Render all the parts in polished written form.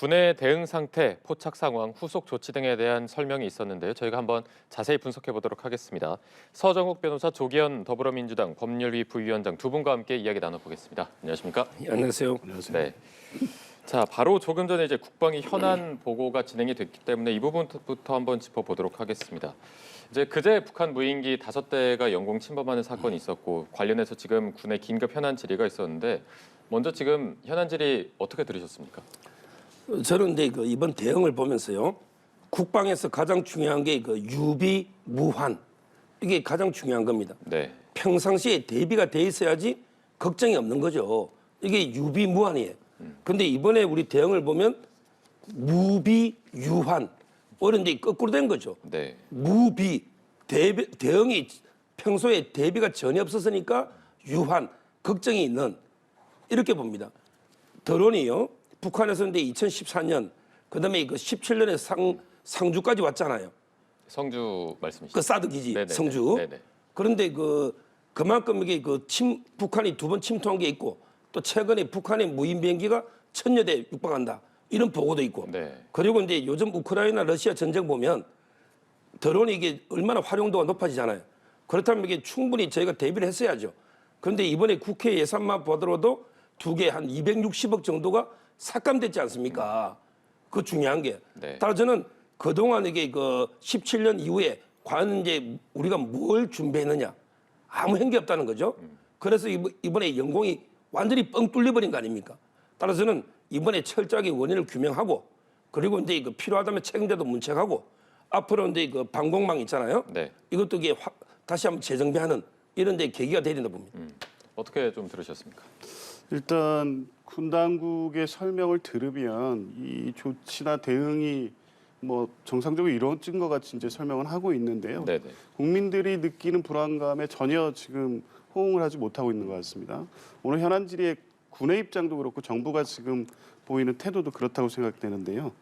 군의 대응 상태, 포착 상황, 후속 조치 등에 대한 설명이 있었는데요. 저희가 한번 자세히 분석해 보도록 하겠습니다. 서정욱 변호사, 조기현 더불어민주당 법률위 부위원장 두 분과 함께 이야기 나눠보겠습니다. 안녕하십니까? 안녕하세요. 네. 자, 바로 조금 전에 이제 국방위 현안 보고가 진행이 됐기 때문에 이 부분부터 한번 짚어보도록 하겠습니다. 이제 그제 북한 무인기 5대가 영공 침범하는 사건이 있었고 관련해서 지금 군의 긴급 현안 질의가 있었는데 먼저 지금 현안 질의 어떻게 들으셨습니까? 저는 이제 이번 대응을 보면서요, 국방에서 가장 중요한 게 유비 무환, 이게 가장 중요한 겁니다. 네. 평상시에 대비가 돼 있어야지 걱정이 없는 거죠. 이게 유비 무환이에요. 근데 이번에 우리 대응을 보면 무비 유환, 오히려 이제 거꾸로 된 거죠. 네. 무비 대응이 평소에 대비가 전혀 없었으니까 유환, 걱정이 있는, 이렇게 봅니다. 드론이요, 북한에서 이제 2014년, 그다음에 17년에 상주까지 왔잖아요. 성주 말씀이시죠? 그 사드 기지 네네네. 성주. 네네. 그런데 그만큼 이게 북한이 2번 침투한 게 있고, 또 최근에 북한의 무인 비행기가 1000여 대 육박한다, 이런 보고도 있고. 네. 그리고 이제 요즘 우크라이나 러시아 전쟁 보면 드론이 이게 얼마나 활용도가 높아지잖아요. 그렇다면 이게 충분히 저희가 대비를 했어야죠. 그런데 이번에 국회 예산만 보더라도 두 개 한 260억 정도가 삭감됐지 않습니까? 그 중요한 게. 네. 따라 저는 그동안 이게 17년 이후에 과연 이제 우리가 뭘 준비했느냐, 아무 행기 없다는 거죠. 그래서 이번에 영공이 완전히 뻥 뚫려버린 거 아닙니까? 따라서 저는 이번에 철저하게 원인을 규명하고, 그리고 이제 필요하다면 책임자도 문책하고, 앞으로 이제 방공망 있잖아요. 네. 이것도 이게 다시 한번 재정비하는 이런 데 계기가 되야 된다 봅니다. 어떻게 좀 들으셨습니까? 일단 군 당국의 설명을 들으면 이 조치나 대응이 뭐 정상적으로 이루어진 것 같이 이제 설명을 하고 있는데요. 네네. 국민들이 느끼는 불안감에 전혀 지금 호응을 하지 못하고 있는 것 같습니다. 오늘 현안 질의에 군의 입장도 그렇고 정부가 지금 보이는 태도도 그렇다고 생각되는데요.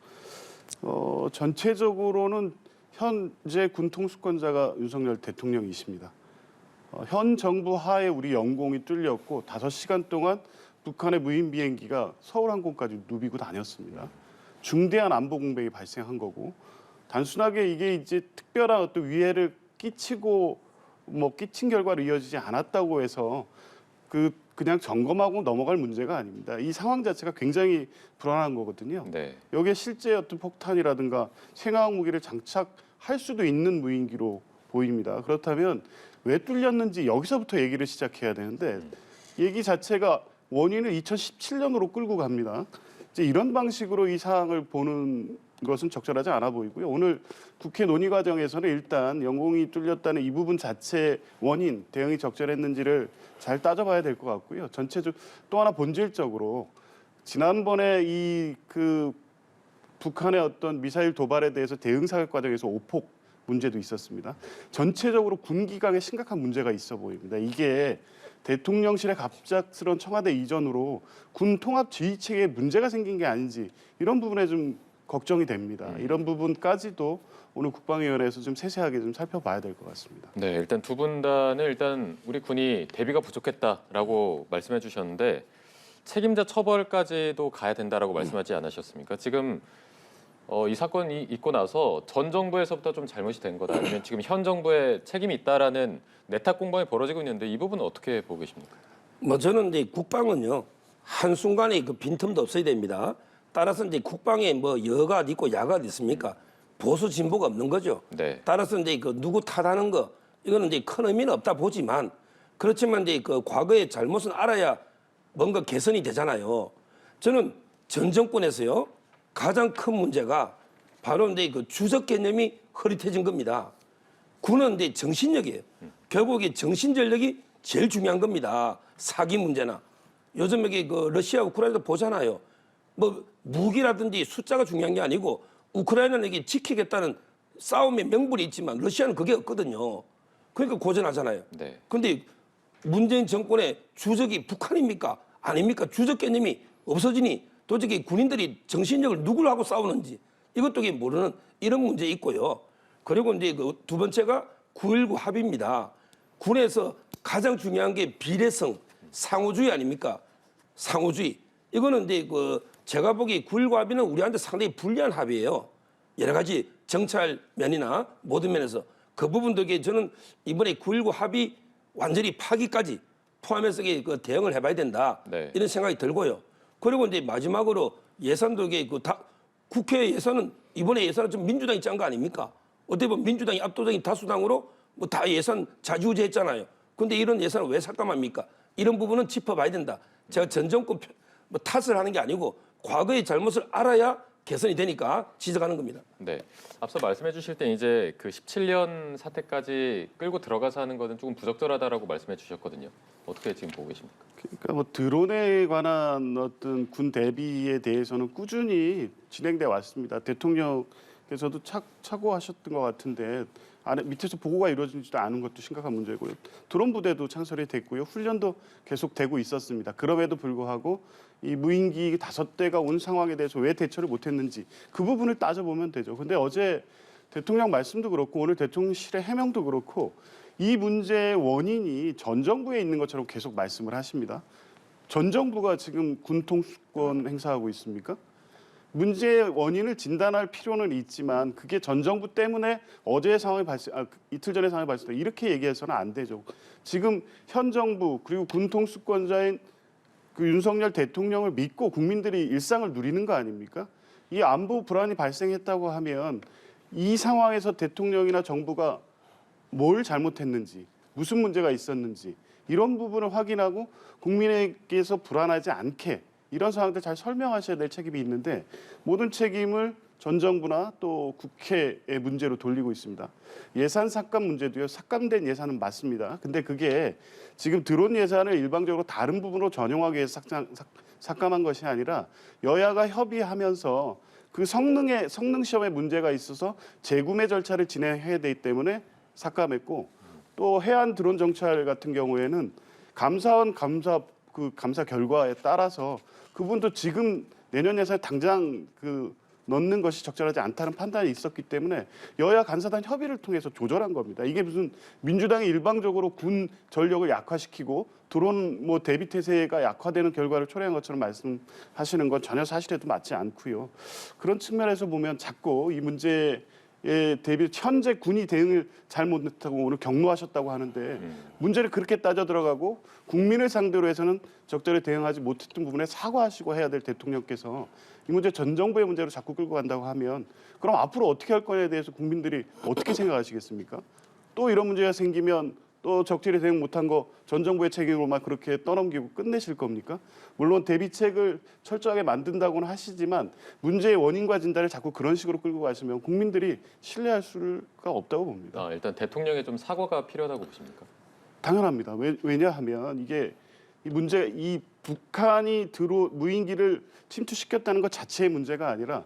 전체적으로는 현재 군 통수권자가 윤석열 대통령이십니다. 현 정부 하에 우리 영공이 뚫렸고 5시간 동안 북한의 무인 비행기가 서울 항공까지 누비고 다녔습니다. 중대한 안보 공백이 발생한 거고, 단순하게 이게 이제 특별한 어떤 위해를 끼치고 끼친 결과로 이어지지 않았다고 해서 그냥 점검하고 넘어갈 문제가 아닙니다. 이 상황 자체가 굉장히 불안한 거거든요. 네. 여기에 실제 어떤 폭탄이라든가 생화학 무기를 장착할 수도 있는 무인기로 보입니다. 그렇다면 왜 뚫렸는지 여기서부터 얘기를 시작해야 되는데, 얘기 자체가 원인을 2017년으로 끌고 갑니다. 이제 이런 방식으로 이 사항을 보는 것은 적절하지 않아 보이고요. 오늘 국회 논의 과정에서는 일단 영공이 뚫렸다는 이 부분 자체 원인, 대응이 적절했는지를 잘 따져봐야 될 것 같고요. 전체적으로 또 하나 본질적으로 지난번에 북한의 어떤 미사일 도발에 대해서 대응 사격 과정에서 오폭 문제도 있었습니다. 전체적으로 군 기강에 심각한 문제가 있어 보입니다. 이게 대통령실의 갑작스러운 청와대 이전으로 군 통합 지휘 체계에 문제가 생긴 게 아닌지, 이런 부분에 좀 걱정이 됩니다. 이런 부분까지도 오늘 국방위원회에서 좀 세세하게 좀 살펴봐야 될 것 같습니다. 네, 일단 두 분단은 일단 우리 군이 대비가 부족했다라고 말씀해 주셨는데 책임자 처벌까지도 가야 된다라고 말씀하지 않으셨습니까? 지금 이 사건이 있고 나서 전 정부에서부터 좀 잘못이 된 거다, 아니면 지금 현 정부의 책임이 있다라는 내탁 공방이 벌어지고 있는데 이 부분은 어떻게 보고 계십니까? 저는 이제 국방은요, 한순간에 빈틈도 없어야 됩니다. 따라서 이제 국방에 여가 있고 야가 있습니까? 보수 진보가 없는 거죠. 네. 따라서 이제 누구 탓하는 거, 이거는 이제 큰 의미는 없다 보지만, 그렇지만 이제 과거의 잘못은 알아야 뭔가 개선이 되잖아요. 저는 전 정권에서요, 가장 큰 문제가 바로 이제 주적 개념이 흐릿해진 겁니다. 군은 이제 정신력이에요. 결국 이 정신전력이 제일 중요한 겁니다. 사기 문제나 요즘 여기 러시아 우크라이나 보잖아요. 무기라든지 숫자가 중요한 게 아니고, 우크라이나는 이게 지키겠다는 싸움의 명분이 있지만 러시아는 그게 없거든요. 그러니까 고전하잖아요. 네. 그런데 문재인 정권의 주적이 북한입니까? 아닙니까? 주적 개념이 없어지니 도저히 군인들이 정신력을 누구를 하고 싸우는지 이것도 모르는 이런 문제 있고요. 그리고 이제 두 번째가 9.19 합의입니다. 군에서 가장 중요한 게 비례성, 상호주의 아닙니까? 상호주의. 이거는 이제 제가 보기에 9.19 합의는 우리한테 상당히 불리한 합의예요. 여러 가지 정찰 면이나 모든 면에서 그 부분들에 저는 이번에 9.19 합의 완전히 파기까지 포함해서 그 대응을 해봐야 된다. 네. 이런 생각이 들고요. 그리고 이제 마지막으로 예산도 이게 국회 예산은 이번에 예산은 좀 민주당이 짠 거 아닙니까? 어떻게 보면 민주당이 압도적인 다수당으로 뭐 다 예산 좌지우지했잖아요. 근데 이런 예산을 왜 삭감합니까? 이런 부분은 짚어봐야 된다. 제가 전 정권 뭐 탓을 하는 게 아니고 과거의 잘못을 알아야 개선이 되니까 지적하는 겁니다. 네. 앞서 말씀해 주실 때 이제 그 17년 사태까지 끌고 들어가서 하는 것은 조금 부적절하다라고 말씀해 주셨거든요. 어떻게 지금 보고 계십니까? 그러니까 뭐 드론에 관한 어떤 군 대비에 대해서는 꾸준히 진행돼 왔습니다. 대통령께서도 착오하셨던 것 같은데 안에 밑에서 보고가 이루어지지도 않은 것도 심각한 문제고요. 드론 부대도 창설이 됐고요. 훈련도 계속 되고 있었습니다. 그럼에도 불구하고 이 무인기 5대가 온 상황에 대해서 왜 대처를 못했는지 그 부분을 따져보면 되죠. 근데 어제 대통령 말씀도 그렇고 오늘 대통령실의 해명도 그렇고 이 문제의 원인이 전 정부에 있는 것처럼 계속 말씀을 하십니다. 전 정부가 지금 군 통수권 행사하고 있습니까? 문제의 원인을 진단할 필요는 있지만 그게 전 정부 때문에 어제의 상황이 이틀 전의 상황이 발생했다. 이렇게 얘기해서는 안 되죠. 지금 현 정부 그리고 군 통수권자인 그 윤석열 대통령을 믿고 국민들이 일상을 누리는 거 아닙니까? 이 안보 불안이 발생했다고 하면 이 상황에서 대통령이나 정부가 뭘 잘못했는지, 무슨 문제가 있었는지 이런 부분을 확인하고 국민에게서 불안하지 않게 이런 상황들 잘 설명하셔야 될 책임이 있는데 모든 책임을 전 정부나 또 국회의 문제로 돌리고 있습니다. 예산 삭감 문제도요. 삭감된 예산은 맞습니다. 근데 그게 지금 드론 예산을 일방적으로 다른 부분으로 전용하기 위해서 삭감한 것이 아니라 여야가 협의하면서 그 성능 시험에 문제가 있어서 재구매 절차를 진행해야 되기 때문에 삭감했고 또 해안 드론 정찰 같은 경우에는 감사원 감사 결과에 따라서 그분도 지금 내년 예산에 당장 넣는 것이 적절하지 않다는 판단이 있었기 때문에 여야 간사단 협의를 통해서 조절한 겁니다. 이게 무슨 민주당이 일방적으로 군 전력을 약화시키고 드론 대비 태세가 약화되는 결과를 초래한 것처럼 말씀하시는 건 전혀 사실에도 맞지 않고요. 그런 측면에서 보면 자꾸 이 문제에 대비 현재 군이 대응을 잘 못했다고 오늘 경로하셨다고 하는데 문제를 그렇게 따져 들어가고 국민을 상대로 해서는 적절히 대응하지 못했던 부분에 사과하시고 해야 될 대통령께서 이 문제 전 정부의 문제로 자꾸 끌고 간다고 하면 그럼 앞으로 어떻게 할 거냐에 대해서 국민들이 어떻게 생각하시겠습니까? 또 이런 문제가 생기면 또 적절히 대응 못한 거 전 정부의 책임으로만 그렇게 떠넘기고 끝내실 겁니까? 물론 대비책을 철저하게 만든다고는 하시지만 문제의 원인과 진단을 자꾸 그런 식으로 끌고 가시면 국민들이 신뢰할 수가 없다고 봅니다. 일단 대통령의 좀 사과가 필요하다고 보십니까? 당연합니다. 왜냐하면 이게 이 북한이 무인기를 침투시켰다는 것 자체의 문제가 아니라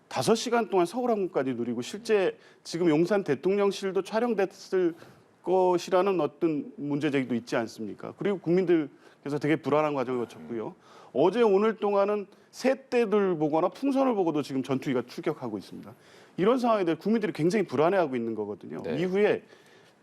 5시간 동안 서울 항공까지 누리고 실제 지금 용산 대통령실도 촬영됐을 것이라는 어떤 문제 제기도 있지 않습니까? 그리고 국민들께서 되게 불안한 과정을 거쳤고요. 어제 오늘 동안은 새떼들 보거나 풍선을 보고도 지금 전투기가 출격하고 있습니다. 이런 상황에 대해 국민들이 굉장히 불안해하고 있는 거거든요. 네. 이후에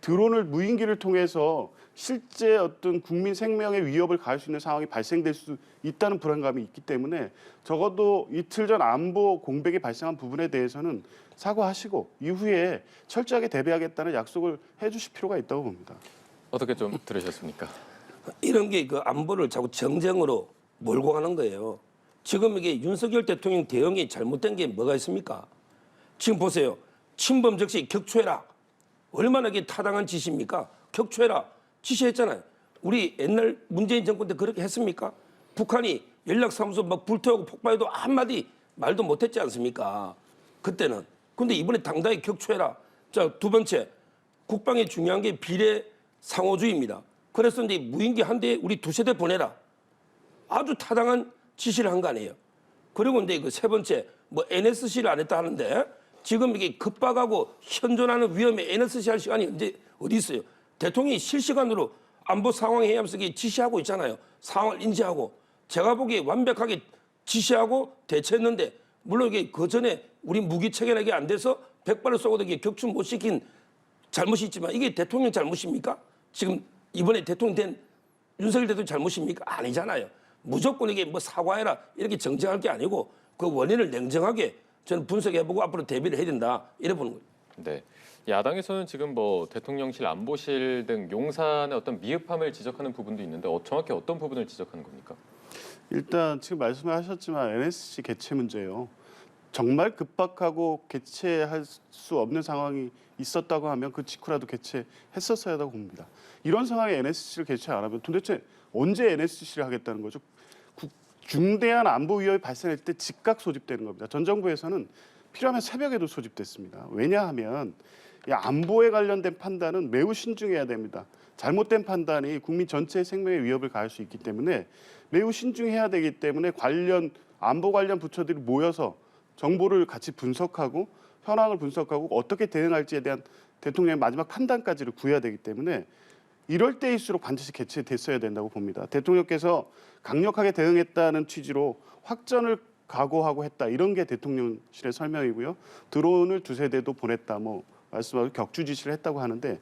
드론을 무인기를 통해서 실제 어떤 국민 생명의 위협을 가할 수 있는 상황이 발생될 수 있다는 불안감이 있기 때문에 적어도 이틀 전 안보 공백이 발생한 부분에 대해서는 사과하시고 이후에 철저하게 대비하겠다는 약속을 해주실 필요가 있다고 봅니다. 어떻게 좀 들으셨습니까? 이런 게 그 안보를 자꾸 정쟁으로 몰고 가는 거예요. 지금 이게 윤석열 대통령 대응이 잘못된 게 뭐가 있습니까? 지금 보세요. 침범 즉시 격추해라. 얼마나 이게 타당한 지시입니까? 격추해라. 지시했잖아요. 우리 옛날 문재인 정권 때 그렇게 했습니까? 북한이 연락사무소 막 불태우고 폭발해도 한마디 말도 못했지 않습니까? 그때는. 근데 이번에 당당히 격추해라. 자, 두 번째. 국방에 중요한 게 비례 상호주의입니다. 그래서 이제 무인기 한 대에 우리 2세대 보내라. 아주 타당한 지시를 한 거 아니에요. 그리고 이제 그 세 번째, NSC를 안 했다 하는데 지금 이게 급박하고 현존하는 위험에 NSC 할 시간이 언제 어디 있어요? 대통령이 실시간으로 안보 상황 회의하면서 지시하고 있잖아요. 상황을 인지하고 제가 보기에 완벽하게 지시하고 대처했는데 물론 이게 그 전에 우리 무기 체계가 안 돼서 100발을 쏘고도 이게 격추 못 시킨 잘못이 있지만 이게 대통령 잘못입니까? 지금 이번에 대통령 된 윤석열 대통령 잘못입니까? 아니잖아요. 무조건 이게 뭐 사과해라 이렇게 정정할 게 아니고 그 원인을 냉정하게 저는 분석해보고 앞으로 대비를 해야 된다 이래 보는 거예요. 네. 야당에서는 지금 뭐 대통령실 안보실 등 용산의 어떤 미흡함을 지적하는 부분도 있는데 정확히 어떤 부분을 지적하는 겁니까? 일단 지금 말씀하셨지만 NSC 개최 문제예요. 정말 급박하고 개최할 수 없는 상황이 있었다고 하면 그 직후라도 개최했었어야 한다고 봅니다. 이런 상황에 NSC를 개최 안 하면 도대체 언제 NSC를 하겠다는 거죠? 중대한 안보 위협이 발생할 때 즉각 소집되는 겁니다. 전 정부에서는 필요하면 새벽에도 소집됐습니다. 왜냐하면 이 안보에 관련된 판단은 매우 신중해야 됩니다. 잘못된 판단이 국민 전체의 생명에 위협을 가할 수 있기 때문에 매우 신중해야 되기 때문에 안보 관련 부처들이 모여서 정보를 같이 분석하고 현황을 분석하고 어떻게 대응할지에 대한 대통령의 마지막 판단까지를 구해야 되기 때문에 이럴 때일수록 반드시 개최됐어야 된다고 봅니다. 대통령께서 강력하게 대응했다는 취지로 확전을 각오하고 했다. 이런 게 대통령실의 설명이고요. 드론을 2세대도 보냈다. 말씀하신 격추 지시를 했다고 하는데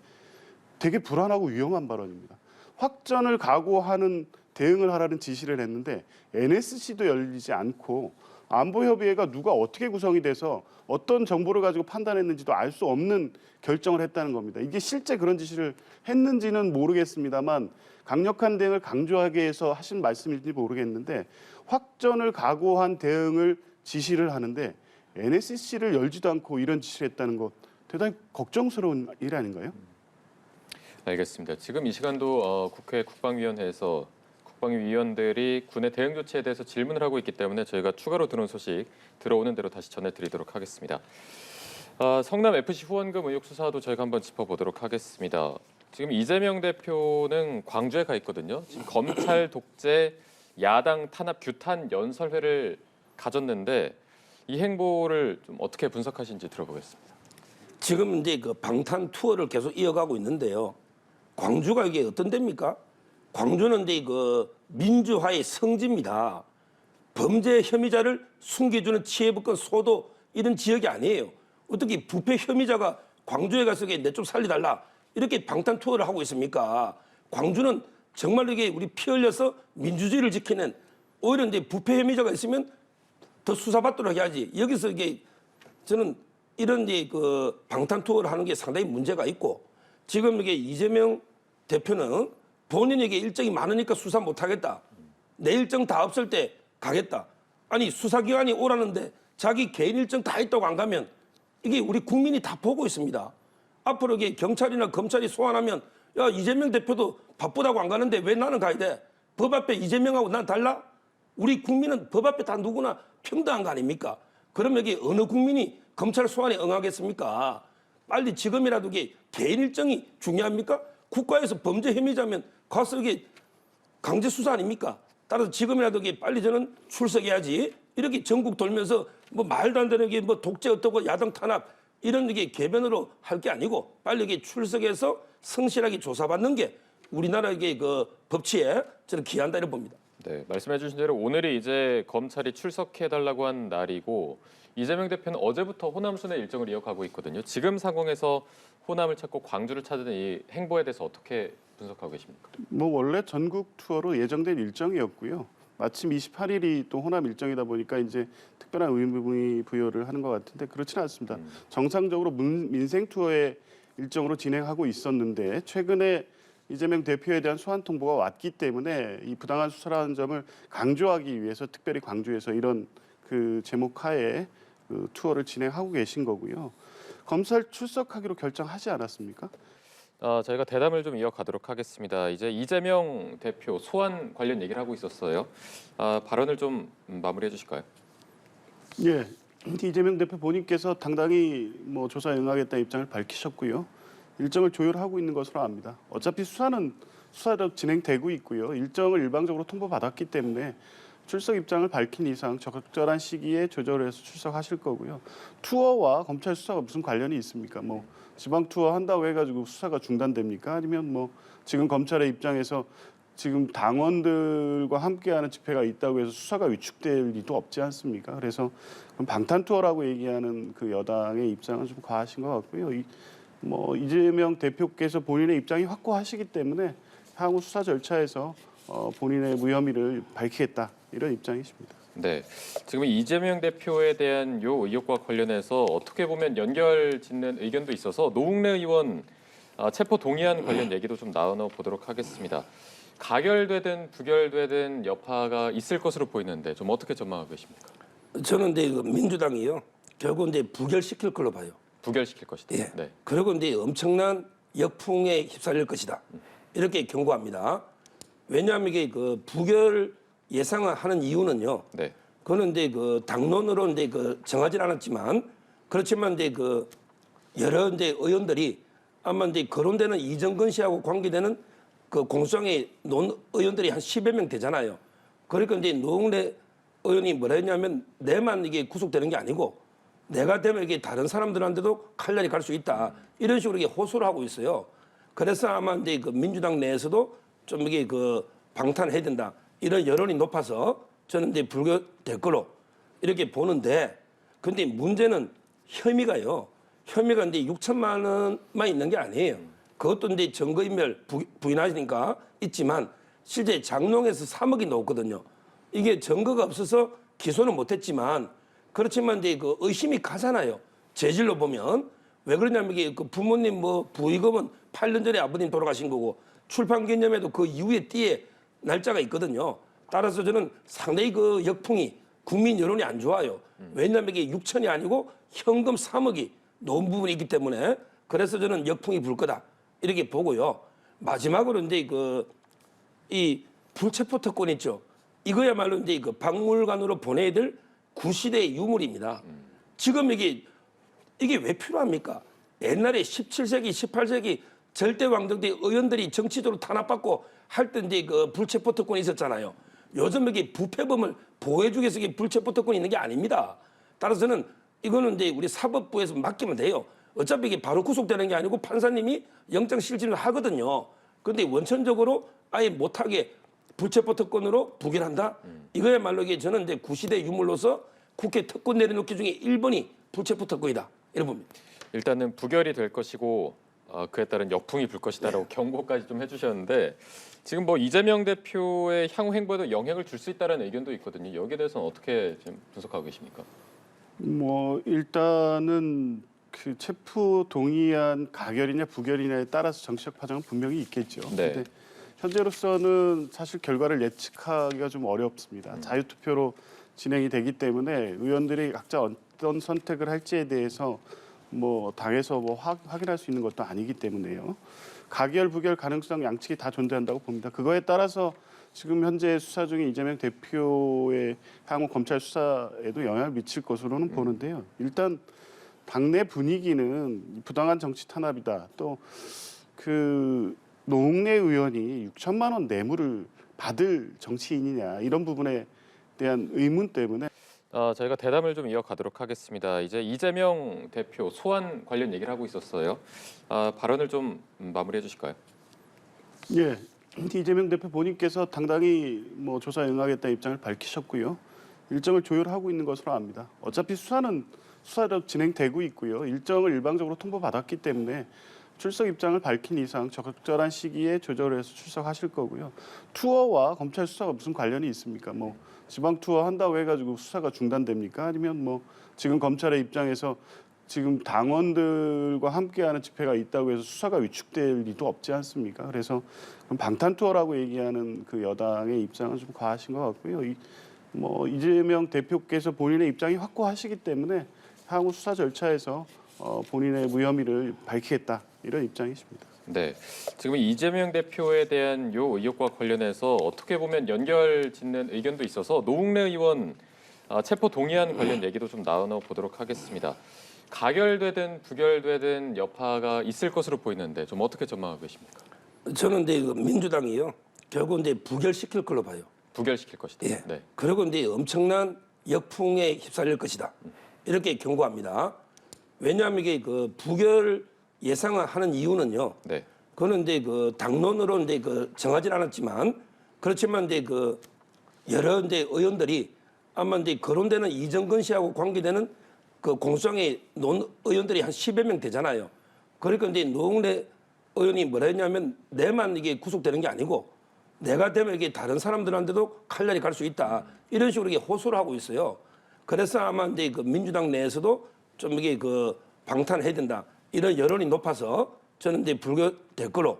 되게 불안하고 위험한 발언입니다. 확전을 각오하는 대응을 하라는 지시를 했는데 NSC도 열리지 않고 안보협의회가 누가 어떻게 구성이 돼서 어떤 정보를 가지고 판단했는지도 알 수 없는 결정을 했다는 겁니다. 이게 실제 그런 지시를 했는지는 모르겠습니다만 강력한 대응을 강조하기 위해서 하신 말씀인지 모르겠는데 확전을 각오한 대응을 지시를 하는데 NSC를 열지도 않고 이런 지시를 했다는 것 대단히 걱정스러운 일 아닌가요? 알겠습니다. 지금 이 시간도 국회 국방위원회에서 국방위원들이 군의 대응 조치에 대해서 질문을 하고 있기 때문에 저희가 추가로 들어온 소식 들어오는 대로 다시 전해드리도록 하겠습니다. 성남 FC 후원금 의혹 수사도 저희가 한번 짚어보도록 하겠습니다. 지금 이재명 대표는 광주에 가 있거든요. 지금 검찰 독재 야당 탄압 규탄 연설회를 가졌는데 이 행보를 좀 어떻게 분석하시는지 들어보겠습니다. 지금 이제 그 방탄 투어를 계속 이어가고 있는데요. 광주가 이게 어떤 데입니까? 광주는 이제 그 민주화의 성지입니다. 범죄 혐의자를 숨겨주는 치해부권 소도 이런 지역이 아니에요. 어떻게 부패 혐의자가 광주에 가서 내 좀 살려달라 이렇게 방탄 투어를 하고 있습니까? 광주는 정말 이게 우리 피 흘려서 민주주의를 지키는 오히려 이제 부패 혐의자가 있으면 더 수사받도록 해야지. 여기서 이게 저는 이런 이제 그 방탄 투어를 하는 게 상당히 문제가 있고 지금 이게 이재명 대표는 본인에게 일정이 많으니까 수사 못 하겠다. 내 일정 다 없을 때 가겠다. 아니 수사기관이 오라는데 자기 개인 일정 다 있다고 안 가면 이게 우리 국민이 다 보고 있습니다. 앞으로 이게 경찰이나 검찰이 소환하면 야 이재명 대표도 바쁘다고 안 가는데 왜 나는 가야 돼? 법 앞에 이재명하고 난 달라? 우리 국민은 법 앞에 다 누구나 평등한 거 아닙니까? 그러면 이게 어느 국민이 검찰 소환에 응하겠습니까? 빨리 지금이라도 이게 개인 일정이 중요합니까? 국가에서 범죄 혐의자면 가서 이게 강제 수사 아닙니까? 따라서 지금이라도 이게 빨리 저는 출석해야지. 이렇게 전국 돌면서 뭐 말도 안 되는 게 뭐 독재 어떻고 야당 탄압 이런 이게 개변으로 할 게 아니고 빨리 이게 출석해서 성실하게 조사받는 게 우리나라 이게 그 법치에 저는 기한다 이렇게 봅니다. 네, 말씀해주신 대로 오늘이 이제 검찰이 출석해달라고 한 날이고 이재명 대표는 어제부터 호남 순회 일정을 이어가고 있거든요. 지금 상황에서 호남을 찾고 광주를 찾은 이 행보에 대해서 어떻게 분석하고 계십니까? 원래 전국 투어로 예정된 일정이었고요. 마침 28일이 또 호남 일정이다 보니까 이제 특별한 의미 부여를 하는 것 같은데 그렇지는 않습니다. 정상적으로 민생 투어의 일정으로 진행하고 있었는데 최근에 이재명 대표에 대한 소환 통보가 왔기 때문에 이 부당한 수사라는 점을 강조하기 위해서 특별히 광주에서 이런 그 제목 하에 그 투어를 진행하고 계신 거고요. 검찰 출석하기로 결정하지 않았습니까? 저희가 대담을 좀 이어가도록 하겠습니다. 이제 이재명 대표 소환 관련 얘기를 하고 있었어요. 발언을 좀 마무리해 주실까요? 예, 이재명 대표 본인께서 당당히 조사에 응하겠다는 입장을 밝히셨고요. 일정을 조율하고 있는 것으로 압니다. 어차피 수사로 진행되고 있고요. 일정을 일방적으로 통보받았기 때문에 출석 입장을 밝힌 이상 적절한 시기에 조절해서 출석하실 거고요. 투어와 검찰 수사가 무슨 관련이 있습니까? 지방 투어 한다고 해가지고 수사가 중단됩니까? 아니면 지금 검찰의 입장에서 지금 당원들과 함께하는 집회가 있다고 해서 수사가 위축될 리도 없지 않습니까? 그래서 방탄 투어라고 얘기하는 그 여당의 입장은 좀 과하신 것 같고요. 이재명 대표께서 본인의 입장이 확고하시기 때문에 향후 수사 절차에서 본인의 무혐의를 밝히겠다 이런 입장이십니다. 네, 지금 이재명 대표에 대한 요 의혹과 관련해서 어떻게 보면 연결 짓는 의견도 있어서 노웅래 의원 체포 동의안 관련 얘기도 좀 나눠보도록 하겠습니다. 가결되든 부결되든 여파가 있을 것으로 보이는데 좀 어떻게 전망하고 계십니까? 저는 이제 민주당이요 결국 이제 부결시킬 걸로 봐요. 부결시킬 것이다. 예. 네. 그리고 이제 엄청난 역풍에 휩쓸릴 것이다. 이렇게 경고합니다. 왜냐하면 이게 그 부결 예상하는 이유는요. 네. 그거는 이제 그 당론으로 이제 그 정하진 않았지만 그렇지만 이제 그 여러 이제 의원들이 아마 이제 거론되는 이정근 씨하고 관계되는 그 공수장의 논 의원들이 한 10여 명 되잖아요. 그러니까 이제 노웅래 의원이 뭐라 했냐면 내만 이게 구속되는 게 아니고 내가 되면 이게 다른 사람들한테도 칼날이 갈 수 있다. 이런 식으로 이게 호소를 하고 있어요. 그래서 아마 이제 그 민주당 내에서도 좀 이게 그 방탄해야 된다. 이런 여론이 높아서 저는 이제 불교될 거로 이렇게 보는데 근데 문제는 혐의가요. 혐의가 이제 6천만 원만 있는 게 아니에요. 그것도 이제 증거인멸 부인하시니까 있지만 실제 장롱에서 3억이 나왔거든요. 이게 증거가 없어서 기소는 못했지만 그렇지만 이제 그 의심이 가잖아요. 재질로 보면 왜 그러냐면 이게 그 부모님 뭐 부의금은 8년 전에 아버님 돌아가신 거고 출판 기념에도 그 이후에 띠에 날짜가 있거든요. 따라서 저는 상당히 그 역풍이 국민 여론이 안 좋아요. 왜냐하면 이게 6천이 아니고 현금 3억이 놓은 부분이 있기 때문에 그래서 저는 역풍이 불 거다 이렇게 보고요. 마지막으로 이제 그 이 불체포 특권 있죠. 이거야말로 이제 그 박물관으로 보내야 될 구시대의 유물입니다. 지금 이게 왜 필요합니까? 옛날에 17세기, 18세기 절대 왕정 때 의원들이 정치적으로 탄압받고 할 때 이제 그 불체포 특권이 있었잖아요. 요즘 이게 부패범을 보호해주기 위해서 이게 불체포 특권이 있는 게 아닙니다. 따라서는 이거는 이제 우리 사법부에서 맡기면 돼요. 어차피 이게 바로 구속되는 게 아니고 판사님이 영장 실질을 하거든요. 그런데 원천적으로 아예 못하게 불체포 특권으로 부결한다? 이거야말로 이게 저는 이제 구시대 유물로서 국회 특권 내려놓기 중에 1번이 불체포 특권이다. 이런 봅니다. 일단은 부결이 될 것이고 그에 따른 역풍이 불 것이다라고 경고까지 좀 해주셨는데 지금 뭐 이재명 대표의 향후 행보에도 영향을 줄 수 있다는 의견도 있거든요. 여기에 대해서는 어떻게 지금 분석하고 계십니까? 뭐 일단은 그 체포 동의안 가결이냐 부결이냐에 따라서 정치적 파장은 분명히 있겠죠. 네. 근데 현재로서는 사실 결과를 예측하기가 좀 어렵습니다. 자유투표로 진행이 되기 때문에 의원들이 각자 어떤 선택을 할지에 대해서 뭐 당에서 뭐 확인할 수 있는 것도 아니기 때문에요. 가결 부결 가능성 양측이 다 존재한다고 봅니다. 그거에 따라서 지금 현재 수사 중인 이재명 대표의 향후 검찰 수사에도 영향을 미칠 것으로는 보는데요. 일단 당내 분위기는 부당한 정치 탄압이다. 또 그 노웅래 의원이 6천만 원 뇌물을 받을 정치인이냐 이런 부분에 대한 의문 때문에 저희가 대담을 좀 이어가도록 하겠습니다. 이제 이재명 대표 소환 관련 얘기를 하고 있었어요. 발언을 좀 마무리해 주실까요? 예, 이재명 대표 본인께서 당당히 뭐 조사 응하겠다 입장을 밝히셨고요. 일정을 조율하고 있는 것으로 압니다. 어차피 수사로 진행되고 있고요. 일정을 일방적으로 통보받았기 때문에 출석 입장을 밝힌 이상 적절한 시기에 조절해서 출석하실 거고요. 투어와 검찰 수사가 무슨 관련이 있습니까? 뭐 지방 투어 한다고 해가지고 수사가 중단됩니까? 아니면 뭐 지금 검찰의 입장에서 지금 당원들과 함께하는 집회가 있다고 해서 수사가 위축될 리도 없지 않습니까? 그래서 방탄 투어라고 얘기하는 그 여당의 입장은 좀 과하신 것 같고요. 뭐 이재명 대표께서 본인의 입장이 확고하시기 때문에 향후 수사 절차에서 본인의 무혐의를 밝히겠다 이런 입장이십니다. 네, 지금 이재명 대표에 대한 요 의혹과 관련해서 어떻게 보면 연결 짓는 의견도 있어서 노웅래 의원 체포 동의안 관련 얘기도 좀 나눠보도록 하겠습니다. 가결되든 부결되든 여파가 있을 것으로 보이는데 좀 어떻게 전망하고 계십니까? 저는 이제 그 민주당이요 결국 이제 부결시킬 걸로 봐요. 부결시킬 것이다. 예. 네. 그리고 이제 엄청난 역풍에 휩쓸릴 것이다. 이렇게 경고합니다. 왜냐하면 이게 그 부결 예상하는 이유는요. 네. 그거는 이제 그 당론으로 이제 그 정하진 않았지만 그렇지만 이제 그 여러 이제 의원들이 아마 이제 거론되는 이정근 씨하고 관계되는 그 공수장의 논 의원들이 한 10여 명 되잖아요. 그러니까 이제 노웅래 의원이 뭐라 했냐면 내만 이게 구속되는 게 아니고 내가 되면 이게 다른 사람들한테도 칼날이 갈 수 있다. 이런 식으로 이게 호소를 하고 있어요. 그래서 아마 이제 그 민주당 내에서도 좀 이게 그 방탄해야 된다. 이런 여론이 높아서 저는 이제 불교될 거로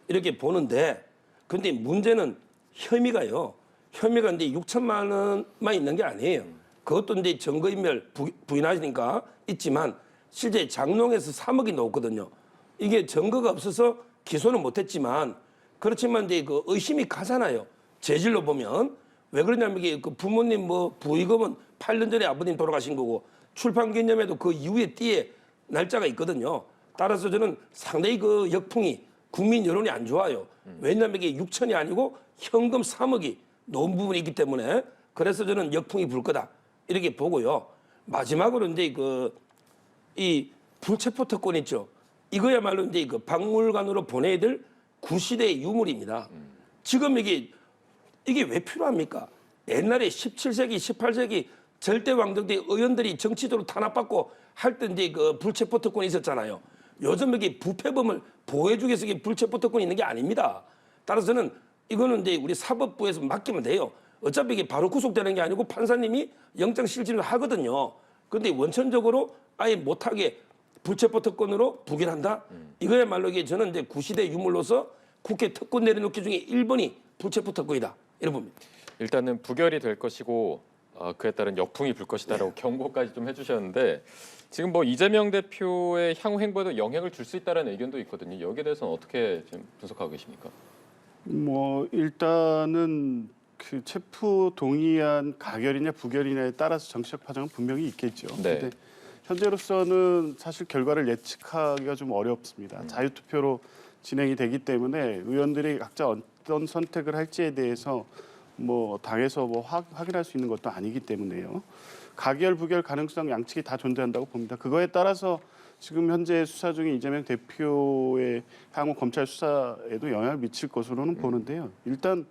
이렇게 보는데, 근데 문제는 혐의가요. 혐의가 이제 6천만 원만 있는 게 아니에요. 그것도 이제 증거인멸 부인하시니까 있지만 실제 장롱에서 3억이 나왔거든요. 이게 증거가 없어서 기소는 못했지만 그렇지만 이제 그 의심이 가잖아요. 재질로 보면 왜 그러냐면 이게 그 부모님 뭐 부의금은 8년 전에 아버님 돌아가신 거고 출판 기념회도 그 이후에 띠에 날짜가 있거든요. 따라서 저는 상당히 그 역풍이 국민 여론이 안 좋아요. 왜냐하면 이게 6천이 아니고 현금 3억이 놓은 부분이 있기 때문에 그래서 저는 역풍이 불 거다 이렇게 보고요. 마지막으로 이제 이 불체포 특권 있죠. 이거야말로 이제 그 박물관으로 보내야 될 구시대의 유물입니다. 지금 이게 왜 필요합니까? 옛날에 17세기, 18세기 절대 왕정 때 의원들이 정치적으로 탄압받고 할 때 이제 그 불체포 특권이 있었잖아요. 요즘 이게 부패범을 보호해주기 위해서 이게 불체포 특권이 있는 게 아닙니다. 따라서는 이거는 이제 우리 사법부에서 맡기면 돼요. 어차피 이게 바로 구속되는 게 아니고 판사님이 영장 실질을 하거든요. 그런데 원천적으로 아예 못하게 불체포 특권으로 부결한다? 이거야말로 이게 저는 이제 구시대 유물로서 국회 특권 내려놓기 중에 1번이 불체포 특권이다. 이런 봅니다. 일단은 부결이 될 것이고 그에 따른 역풍이 불 것이다라고 경고까지 좀 해주셨는데 지금 뭐 이재명 대표의 향후 행보에도 영향을 줄 수 있다는 의견도 있거든요. 여기에 대해서는 어떻게 지금 분석하고 계십니까? 뭐 일단은 그 체포 동의안 가결이냐 부결이냐에 따라서 정치적 파장은 분명히 있겠죠. 네. 근데 현재로서는 사실 결과를 예측하기가 좀 어렵습니다. 자유투표로 진행이 되기 때문에 의원들이 각자 어떤 선택을 할지에 대해서 뭐 당에서 뭐 확인할 수 있는 것도 아니기 때문에요. 가결 부결 가능성 양측이 다 존재한다고 봅니다. 그거에 따라서 지금 현재 수사 중인 이재명 대표의 향후 검찰 수사에도 영향을 미칠 것으로는 보는데요. 일단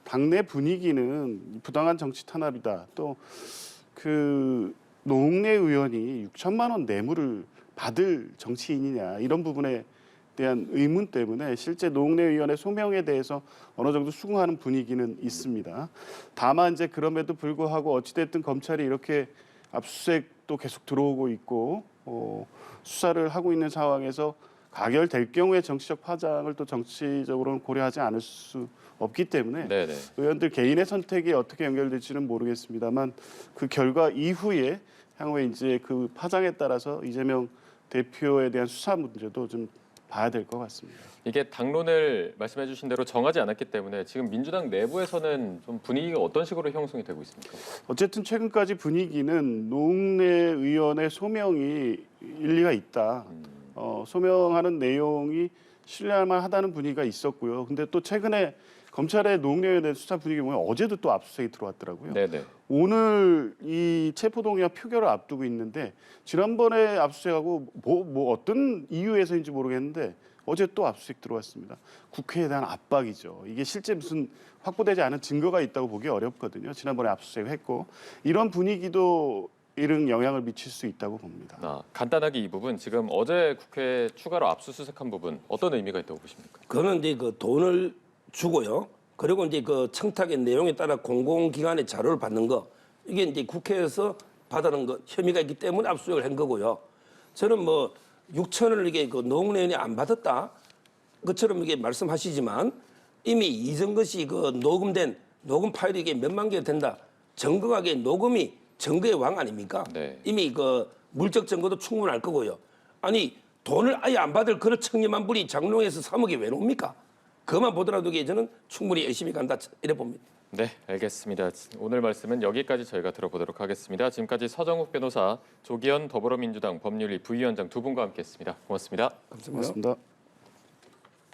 당내 분위기는 부당한 정치 탄압이다. 또 그 노웅래 의원이 6천만 원 뇌물을 받을 정치인이냐 이런 부분에 대한 의문 때문에 실제 노웅래 의원의 소명에 대해서 어느 정도 수긍하는 분위기는 있습니다. 다만 이제 그럼에도 불구하고 어찌됐든 검찰이 이렇게 압수수색도 계속 들어오고 있고 수사를 하고 있는 상황에서 가결될 경우에 정치적 파장을 또 정치적으로는 고려하지 않을 수 없기 때문에 네네. 의원들 개인의 선택이 어떻게 연결될지는 모르겠습니다만 그 결과 이후에 향후에 이제 그 파장에 따라서 이재명 대표에 대한 수사 문제도 좀 봐야 될 것 같습니다. 이게 당론을 말씀해 주신 대로 정하지 않았기 때문에 지금 민주당 내부에서는 좀 분위기가 어떤 식으로 형성이 되고 있습니까? 어쨌든 최근까지 분위기는 노웅래 의원의 소명이 일리가 있다. 소명하는 내용이 신뢰할 만하다는 분위기가 있었고요. 근데 또 최근에 검찰의 노웅래 의원에 대한 수사 분위기 보면 어제도 또 압수수색이 들어왔더라고요. 네네. 오늘 이 체포동의안 표결을 앞두고 있는데 지난번에 압수수색하고 뭐 어떤 이유에서인지 모르겠는데 어제 또 압수수색 들어왔습니다. 국회에 대한 압박이죠. 이게 실제 무슨 확보되지 않은 증거가 있다고 보기 어렵거든요. 지난번에 압수수색을 했고 이런 분위기도 이런 영향을 미칠 수 있다고 봅니다. 간단하게 이 부분 지금 어제 국회 추가로 압수수색한 부분 어떤 의미가 있다고 보십니까? 그거는 이제 그 돈을 주고요. 그리고 이제 그 청탁의 내용에 따라 공공기관의 자료를 받는 거 이게 이제 국회에서 받아는 거 혐의가 있기 때문에 압수수색을 한 거고요. 저는 뭐 6천을 이게 그 노웅래 의원이 안 받았다 그처럼 이게 말씀하시지만 이미 이전것 이 그 녹음된 녹음 파일이 이게 몇만 개가 된다. 증거가 이게 녹음이 증거의 왕 아닙니까? 네. 이미 그 물적 증거도 충분할 거고요. 아니 돈을 아예 안 받을 그런 청렴한 분이 장롱에서 3억이 왜 나옵니까? 그것만 보더라도 저는 충분히 열심히 간다 이래 봅니다. 네, 알겠습니다. 오늘 말씀은 여기까지 저희가 들어보도록 하겠습니다. 지금까지 서정욱 변호사, 조기현 더불어민주당 법률위 부위원장 두 분과 함께했습니다. 고맙습니다. 감사합니다. 고맙습니다.